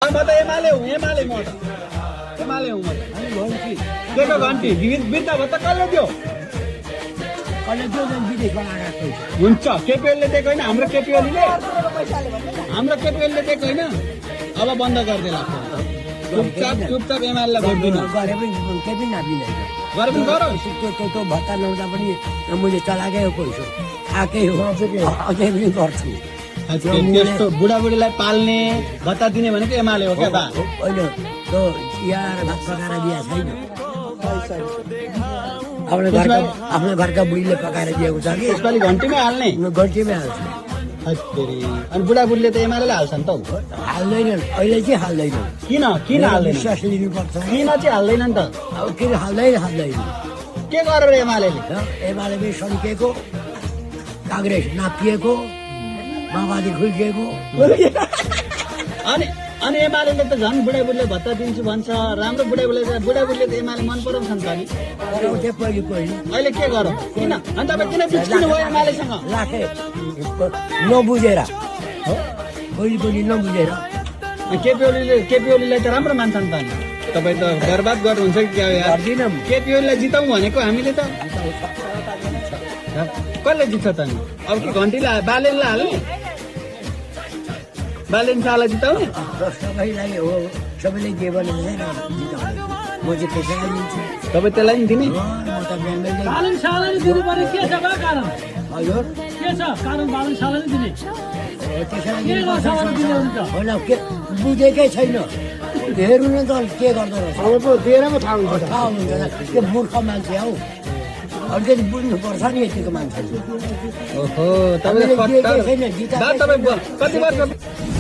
म त एमाले हुँ एमाले म त एमाले हुँ म त के को घन्टी बिर्ता भत्ता कसले दियो हुन्छ केपिएलले दिएको होइन हाम्रो केपिएलले दिएको होइन अब बन्द गरिदिएला चुपचाप एमालेलाई भोट दिनु गरे पनि गर त्यो भत्ता लाउँदा पनि मैले चलाएकै हो पैसा खाएकै हो अझै पनि गर्छु त्यस्तो बुढाबुढीलाई पाल्ने भत्ता दिने भनेको एमाले हो क्या बा होइन त्यो यहाँ भात पकाएर दिएको छैन आफ्नो घरका बुढीले पकाएर दिएको छ कि यसपालि घन्टीमै हाल्ने घन्टीमै हाल्छ अनि बुढाबुढीले त एमाले हाल्छ नि त हाल्दैनन् अहिले चाहिँ हाल्दैन किन हाल्दैन विश्वास लिनुपर्छ किन चाहिँ हाल्दैन नि त अब किन हाल्दैन के गरेर एमाले एमाले सड्किएको काङ्ग्रेस नापिएको माओवादी खुल्किएको अनि एमाले त झन् बुढाबुढीले भत्ता दिन्छु भन्छ राम्रो बुढाबुढीले त एमाले मन पराउँछ नि त नि अहिले के गरौँ किन अनि तपाईँ किन बिच्किनु भयो एमालेसँग लाखे नबुझेर कहिले नबुझेर केपिओलीलाई त राम्रो मान्छ नि त नि तपाईँ त बर्बाद गर्नुहुन्छ कि क्या यार केपिओलीलाई जिताउँ भनेको हामीले त कसले जित्छ त नि अब के घन्टीलाई बालेनलाई हाल्ने बालेन शाहलाई जिताउने सबैलाई हो सबैले जे भने म चाहिँ त्यसैलाई दिन्छु तपाईँ त्यसलाई नि दिने म त बालन शाहलाई दिनु पर्ने के छ बा कारण हजुर के छ कारण बालन शाहलाई दिने होइन के बुझेकै छैन हेर्नु न त के गर्दो रहेछ अब पो दिएरमा थाहा हुन्छ थाहा हुन्छ त्यो मूर्ख मान्छे हौ अलिकति बुझ्नुपर्छ नि यतिको मान्छे ओहो तपाईँ कति वर्ष